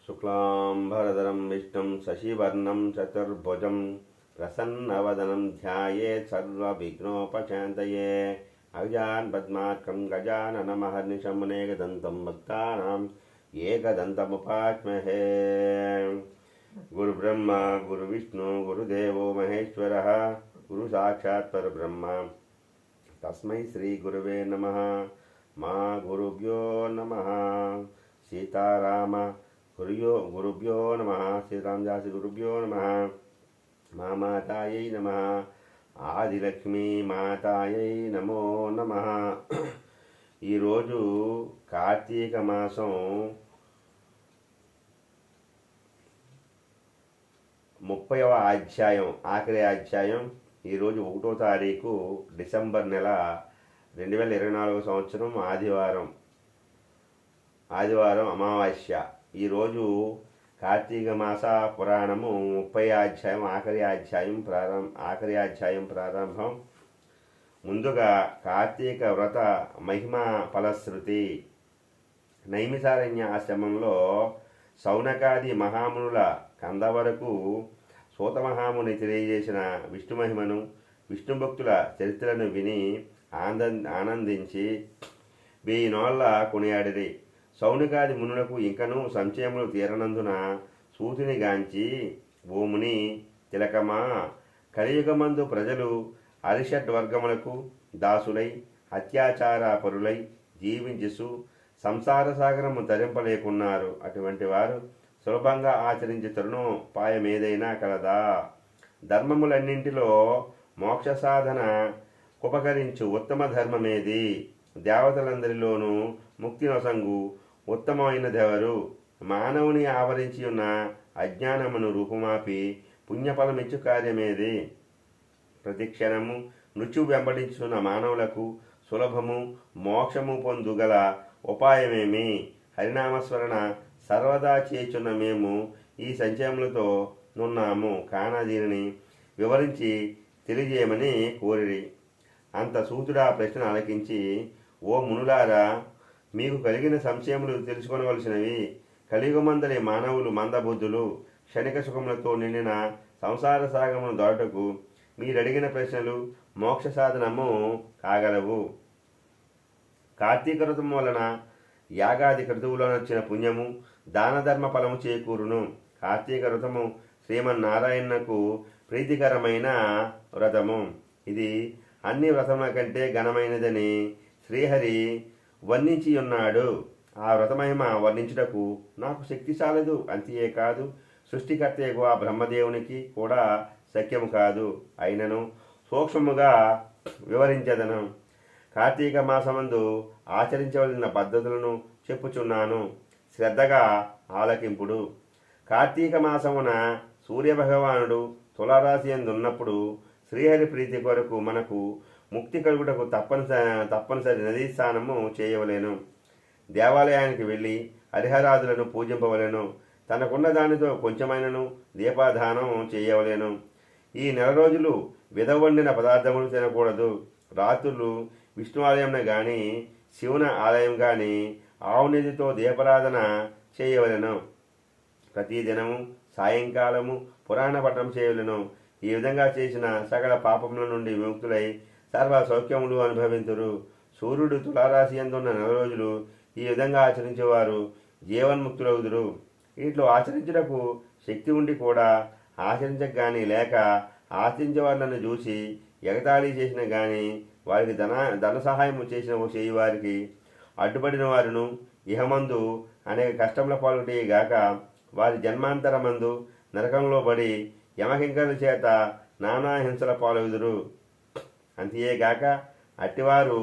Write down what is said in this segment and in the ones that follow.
शुक्लांबरधरं विष्णुं शशिवर्णं चतुर्भुजं प्रसन्नवदनं ध्यायेत् सर्वविघ्नोपशान्तये अगजान् पद्मार्कं गजाननमहर्निशम् एकदन्तं भक्तानाम् एकदन्तमुपास्महे। गुरुब्रह्मा गुरुविष्णु गुरुदेवो महेश्वरः गुरुसाक्षात् परब्रह्म तस्मै श्रीगुरुवे नमः। मा गुरुभ्यो नमः। सीताराम गुरुभ्यो नमः। श्रीरामदास गुरुभ्यो नमः। मा मातायै नमः। ఆదిలక్ష్మీ మాతాయై నమో నమః। ఈరోజు కార్తీక మాసం 30వ అధ్యాయం, ఆఖరి అధ్యాయం. ఈరోజు 1వ తారీఖు డిసెంబర్ నెల 2024 సంవత్సరం ఆదివారం అమావాస్య. ఈరోజు కార్తీక మాస పురాణము 30వ అధ్యాయం, ఆఖరి అధ్యాయం ప్రారంభం. ముందుగా కార్తీక వ్రత మహిమ ఫలశ్రుతి. నైమిసారణ్య ఆశ్రమంలో శౌనకాది మహామునుల కందవరకు సూతమహాముని తెలియజేసిన విష్ణు మహిమను, విష్ణు భక్తుల చరిత్రను విని ఆనందించి 1000 నోళ్ల కొనియాడిరి. శౌనకాది మునులకు ఇంకనూ సంశయములు తీరనందున సూతిని గాంచి, ఓ ముని తిలకమా, కలియుగమందు ప్రజలు అరిషడ్వర్గములకు దాసులై అత్యాచార పరులై జీవించుసు సంసార సాగరము తరింపలేకున్నారు. అటువంటి వారు సులభంగా ఆచరించే తరుణోపాయమేదైనా కలదా? ధర్మములన్నింటిలో మోక్ష సాధన ఉపకరించు ఉత్తమ ధర్మమేది? దేవతలందరిలోనూ ముక్తి నొసంగు ఉత్తమమైనదెవరు? మానవుని ఆవరించి ఉన్న అజ్ఞానమును రూపుమాపి పుణ్యఫలమిచ్చు కార్యమేది? ప్రతిక్షణము మృత్యు వెంబడించున్న మానవులకు సులభము మోక్షము పొందుగల ఉపాయమేమి? హరినామస్మరణ సర్వదా చేయుచున్న మేము ఈ సంచయములతో నున్నాము కాన దీనిని వివరించి తెలియజేయమని కోరిరి. అంత సూతుడా ప్రశ్న ఆలకించి, ఓ మునులారా, మీకు కలిగిన సంశయములు తెలుసుకొనవలసినవి. కలియుగమందలి మానవులు మందబుద్ధులు, క్షణిక సుఖములతో నిండిన సంసార సాగమును దాటుటకు మీరడిగిన ప్రశ్నలు మోక్ష సాధనము కాగలవు. కార్తీక వ్రతం వలన యాగాది క్రతువులో వచ్చిన పుణ్యము దాన ధర్మ ఫలము చేకూరును. కార్తీక వ్రతము శ్రీమన్నారాయణకు ప్రీతికరమైన వ్రతము. ఇది అన్ని వ్రతముల కంటే ఘనమైనదని శ్రీహరి వర్ణించి ఉన్నాడు. ఆ వ్రతమహిమ వర్ణించుటకు నాకు శక్తి చాలదు. అంతేకాదు, సృష్టికర్తయకు ఆ బ్రహ్మదేవునికి కూడా శక్యము కాదు. అయినను సూక్ష్మముగా వివరించదను. కార్తీక మాసమందు ఆచరించవలసిన పద్ధతులను చెప్పుచున్నాను, శ్రద్ధగా ఆలకింపుడు. కార్తీక మాసమున సూర్యభగవానుడు తులారాశి యందున్నప్పుడు శ్రీహరి ప్రీతి కొరకు మనకు ముక్తి కలుగుటకు తప్పనిసరి నదీ స్నానము చేయవలేను. దేవాలయానికి వెళ్ళి హరిహరాదులను పూజింపవలెను. తనకున్న దానితో కొంచెమైనను దీపాదానం చేయవలేను. ఈ 4 రోజులు విధవండిన పదార్థములు తినకూడదు. రాత్రులు విష్ణు ఆలయం కానీ శివుని ఆలయం కానీ ఆవు నెయ్యితో దీపారాధన చేయవలెను. ప్రతిదినము సాయంకాలము పురాణ పఠనం చేయవలెను. ఈ విధంగా చేసిన సకల పాపముల నుండి విముక్తులై సర్వ సౌఖ్యములు అనుభవింతురు. సూర్యుడు తులారాశి యందున్న 4 రోజులు ఈ విధంగా ఆచరించేవారు జీవన్ముక్తులవుదురు. వీటిలో ఆచరించుటకు శక్తి ఉండి కూడా ఆచరించక గాని, లేక ఆచరించేవారిని చూసి ఎగతాళి చేసిన గాని, వారికి ధన సహాయము చేయువారికి అడ్డుపడిన వారును ఇహమందు అనేక కష్టముల పాల్గొటే గాక వారి జన్మాంతరమందు నరకంలో పడి యమకింకరుల చేత నానా హింసల పాలవుదురు. అంతేగాక అట్టివారు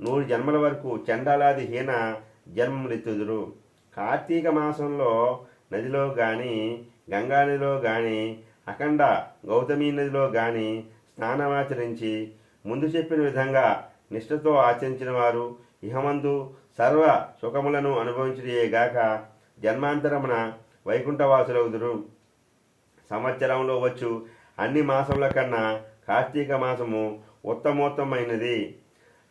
100 జన్మల వరకు చండాలాది హీన జన్మములెత్తుదురు. కార్తీక మాసంలో నదిలో గాని, గంగానదిలో గాని, అఖండ గౌతమీ నదిలో గాని స్నానమాచరించి ముందు చెప్పిన విధంగా నిష్ఠతో ఆచరించిన వారు ఇహమందు సర్వ సుఖములను అనుభవించుటయేగాక జన్మాంతరమున వైకుంఠవాసులవుదురు. సంవత్సరంలో వచ్చు అన్ని మాసముల కన్నా కార్తీక మాసము ఉత్తమోత్తమైనది,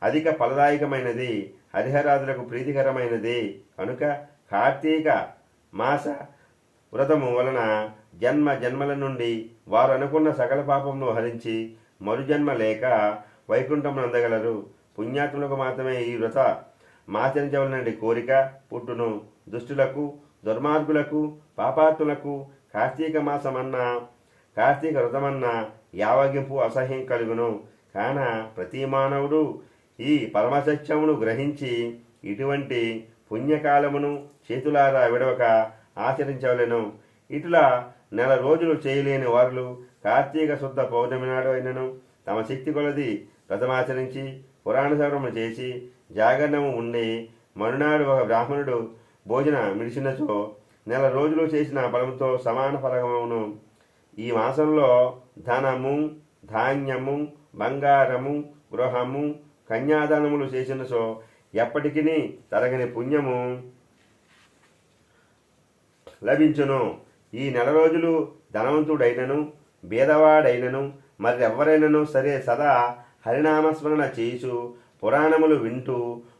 అధిక ఫలదాయకమైనది, హరిహరాదులకు ప్రీతికరమైనది. కనుక కార్తీక మాస వ్రతము వలన జన్మ జన్మల నుండి వారు అనుకున్న సకల పాపమును హరించి మరుజన్మ లేక వైకుంఠం అందగలరు. పుణ్యాత్ములకు మాత్రమే ఈ వ్రత మాచరించవలనని కోరిక పుట్టును. దుష్టులకు, దుర్మార్గులకు, పాపాత్ములకు కార్తీక మాసమన్నా కార్తీక వ్రతమన్నా యావగింపు అసహ్యం కలుగును. కాన ప్రతి మానవుడు ఈ పరమసత్యమును గ్రహించి ఇటువంటి పుణ్యకాలమును చేతులారా విడవక ఆచరించవలెను. ఇటులా నెల రోజులు చేయలేని వారు కార్తీక శుద్ధ పౌర్ణమి నాడు అయినను తమ శక్తి కొలది వ్రతమాచరించి పురాణ శ్రవణము చేసి జాగరణము ఉండి మరునాడు ఒక బ్రాహ్మణుడు భోజన మిడిచినచో నెల రోజులు చేసిన ఫలముతో సమాన ఫలమును. ఈ మాసంలో ధనము, ధాన్యము, బంగారము, గృహము, కన్యాదానములు చేసినచో ఎప్పటికీ తరగని పుణ్యము లభించును. ఈ నెల రోజులు ధనవంతుడైనను బీదవాడైనను మరెవ్వరైనను సరే సదా హరినామస్మరణ చేయుచు పురాణములు వింటూ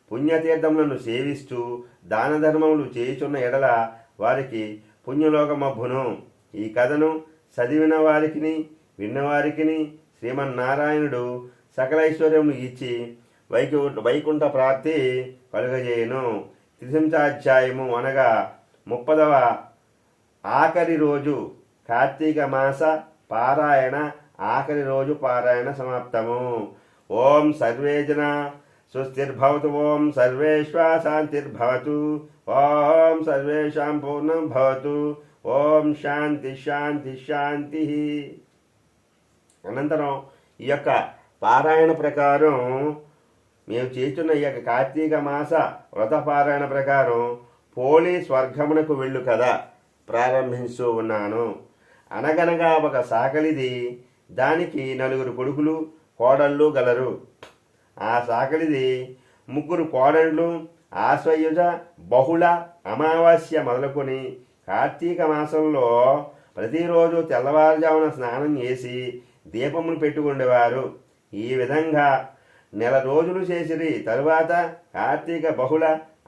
పుణ్యతీర్థములను సేవిస్తూ దాన ధర్మములు చేయుచున్న ఎడల వారికి పుణ్యలోకమబ్బును. ఈ కథను చదివిన వారికి విన్నవారికి శ్రీమన్నారాయణుడు సకల ఐశ్వర్యములు ఇచ్చి వైకుంఠ ప్రాప్తి కలుగజేయును. త్రిశంసాధ్యాయము అనగా 30వ ఆఖరి రోజు కార్తీక మాస పారాయణ ఆఖరి రోజు పారాయణ సమాప్తము. ఓం సర్వే జన సుస్థిర్భవతు. ఓం సర్వేశ్వా శాంతిర్భవతు. ఓం సర్వేషాం పూర్ణం భవతు. ఓం శాంతి శాంతి శాంతి. అనంతరం ఈ యొక్క పారాయణ ప్రకారం మేము చేస్తున్న ఈ యొక్క కార్తీక మాస వ్రత పారాయణ ప్రకారం పోలి స్వర్గమునకు వెళ్ళు కదా ప్రారంభిస్తూ ఉన్నాను. అనగనగా ఒక సాకలిది, దానికి 4 కొడుకులు కోడళ్ళు గలరు. ఆ సాకలిది 3 కోడళ్ళు ఆశ్వయుజ బహుళ అమావాస్య మొదలుకొని కార్తీక మాసంలో ప్రతిరోజు తెల్లవారుజామున స్నానం చేసి దీపములు పెట్టుకుండేవారు. ఈ విధంగా నెల రోజులు చేసిరి. తరువాత కార్తీక బహుళ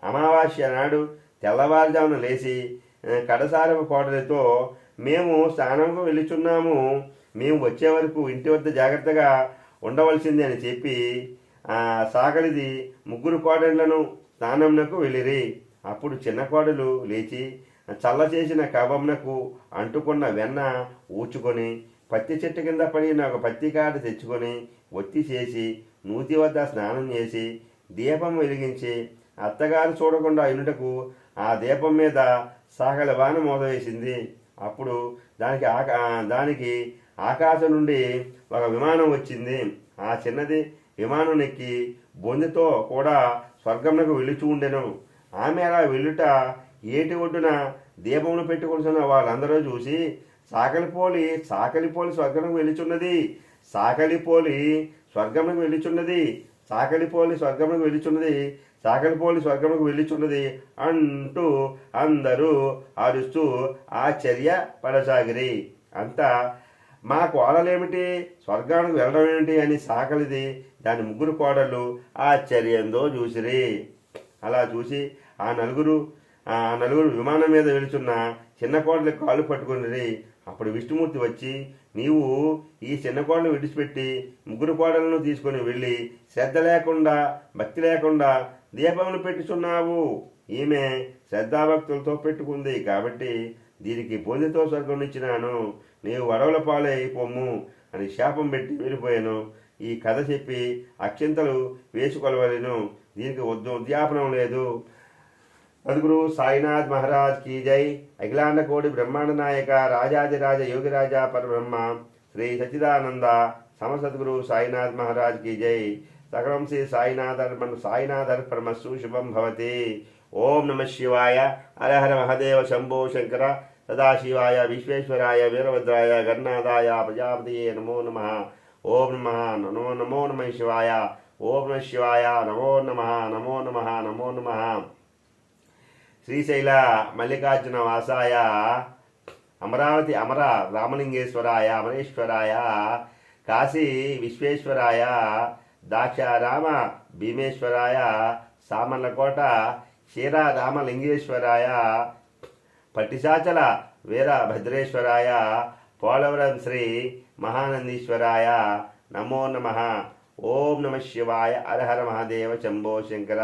అమావాస్య నాడు తెల్లవారుజామున లేచి కడసారపు కోడలితో మేము స్నానంకు వెళుచున్నాము, మేము వచ్చే వరకు ఇంటి వద్ద జాగ్రత్తగా ఉండవలసింది అని చెప్పి సాగలిది 3 కోడళ్లను స్నానంనకు వెళ్ళిరి. అప్పుడు చిన్న కోడలు లేచి చల్ల చేసిన కవ్వంనకు అంటుకున్న వెన్న ఊచుకొని పత్తి చెట్టు కింద పడిన ఒక పత్తి కాట తెచ్చుకొని ఒత్తి చేసి నూతి వద్ద స్నానం చేసి దీపం వెలిగించి అత్తగారు చూడకుండా ఇనుటకు ఆ దీపం మీద సాగల వాన మోదవేసింది. అప్పుడు దానికి ఆకాశం నుండి ఒక విమానం వచ్చింది. ఆ చిన్నది విమానం ఎక్కి బొందితో కూడా స్వర్గంకు వెళ్ళుచూ ఉండెను. ఆమె అలా వెళ్ళుట ఏటి ఒడ్డున దీపములు పెట్టుకుంటున్న వాళ్ళందరూ చూసి సాకలిపోలి స్వర్గంకు వెళ్ళుచున్నది, సాకలిపోలి స్వర్గంకు వెళ్ళుచున్నది, సాకలిపోలి స్వర్గంకు వెళ్ళుచున్నది, సాకలిపోలి స్వర్గంకు వెళ్ళుచున్నది అంటూ అందరూ అరుస్తూ ఆశ్చర్యపడసాగిరి. అంతా మా కోడలేమిటి, స్వర్గానికి వెళ్ళడం ఏమిటి అని సాకలిది దాని 3 కోడళ్ళు ఆశ్చర్యంతో చూసిరి. అలా చూసి ఆ నలుగురు విమానం మీద వెళుచున్న చిన్న కోడలి కాళ్ళు పట్టుకుని. అప్పుడు విష్ణుమూర్తి వచ్చి, నీవు ఈ చిన్న కోడలను విడిచిపెట్టి 3 కోడలను తీసుకొని వెళ్ళి శ్రద్ధ లేకుండా భక్తి లేకుండా దీపములు పెట్టుచున్నావు. ఈమె శ్రద్ధాభక్తులతో పెట్టుకుంది కాబట్టి దీనికి బొందితో స్వర్గం ఇచ్చినాను, నీవు వడవల పాలై పొమ్ము అని శాపం పెట్టి వెళ్ళిపోయాను. ఈ కథ చెప్పి అక్షింతలు వేసుకొలవలేను, దీనికి ఉద్యాపనం లేదు. సద్గురు సాయినాథ్ మహారాజ్ కీ జై. అఖిలాండ కోటి బ్రహ్మాండ నాయక రాజాదిరాజ యోగిరాజ పరబ్రహ్మ శ్రీ సచ్చిదానంద సమసద్గురు సాయినాథ్ మహారాజ్ కీ జై. సకలం శ్రీ సాయినాథర్పణమస్తు శుభం భవతి. ఓం నమ శివాయ. హర హర మహదేవ శంభో శంకర. సదాశివాయ విశ్వేశ్వరాయ వీరభద్రాయ గణనాథాయ ప్రజాపతియే నమో నమః. ఓం నమో నమో నమ శివాయ. ఓం నమ శివాయ. నమో నమః నమో నమః నమో నమః. శ్రీశైల మల్లికార్జున వాసాయ అమరావతి అమర రామలింగేశ్వరాయ అమరేశ్వరాయ కాశీ విశ్వేశ్వరాయ దాక్షారామ భీమేశ్వరాయ సామర్లకోట క్షీరారామలింగేశ్వరాయ పట్టిశాచల వీరభద్రేశ్వరాయ పోలవరం శ్రీ మహానందీశ్వరాయ నమో నమః. ఓం నమ శివాయ. హర హర మహాదేవ శంభో శంకర.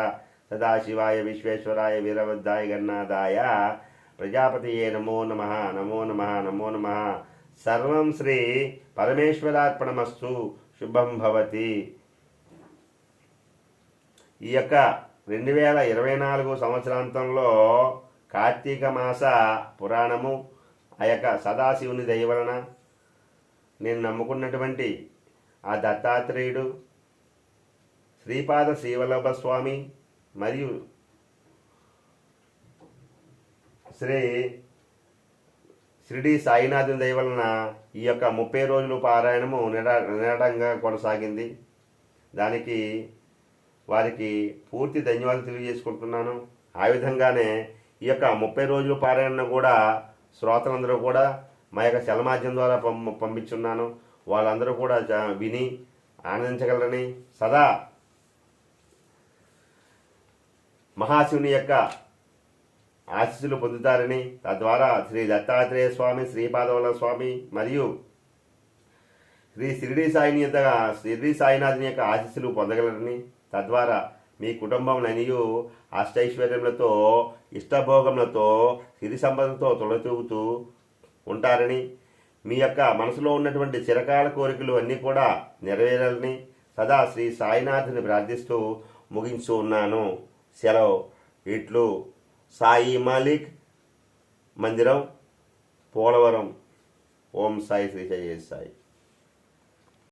సదాశివాయ విశ్వేశ్వరాయ వీరభద్రాయ గన్నాథాయ ప్రజాపతియే నమో నమః. నమో నమః. నమో నమః. సర్వం శ్రీ పరమేశ్వరార్పణమస్తు. శుభం భవతి. ఈ యొక్క 2024 సంవత్సరాంతంలో కార్తీక మాస పురాణము ఆ యొక్క సదాశివుని దయ వలన నేను నమ్ముకున్నటువంటి ఆ దత్తాత్రేయుడు, శ్రీపాద శ్రీవల్లభ స్వామి మరియు శ్రీ షిరిడి సాయినాథుని దయ వలన ఈ యొక్క 30 రోజులు పారాయణము నిరాటంగా కొనసాగింది. దానికి వారికి పూర్తి ధన్యవాదాలు తెలియజేసుకుంటున్నాను. ఆ విధంగానే ఈ యొక్క 30 రోజులు పారాయణ కూడా శ్రోతలందరూ కూడా మా యొక్క చలమాధ్యం ద్వారా పంపించున్నాను. వాళ్ళందరూ కూడా విని ఆనందించగలరని, సదా మహాశివుని యొక్క ఆశీస్సులు పొందుతారని, తద్వారా శ్రీ దత్తాత్రేయ స్వామి, శ్రీపాదవల్లభ స్వామి మరియు శ్రీ షిరిడి సాయినాథుని యొక్క ఆశీస్సులు పొందగలరని, తద్వారా మీ కుటుంబంలో అష్టైశ్వర్యములతో, ఇష్టభోగములతో, సిరి సంపదలతో తొలతూగుతూ ఉంటారని, మీ యొక్క మనసులో ఉన్నటువంటి చిరకాల కోరికలు అన్నీ కూడా నెరవేరాలని సదా శ్రీ సాయినాథుని ప్రార్థిస్తూ ముగించు ఉన్నాను. సెలవు. ఇట్లు సాయి మాలిక్, మందిరం, పోలవరం. ఓం సాయి శ్రీ సాయి.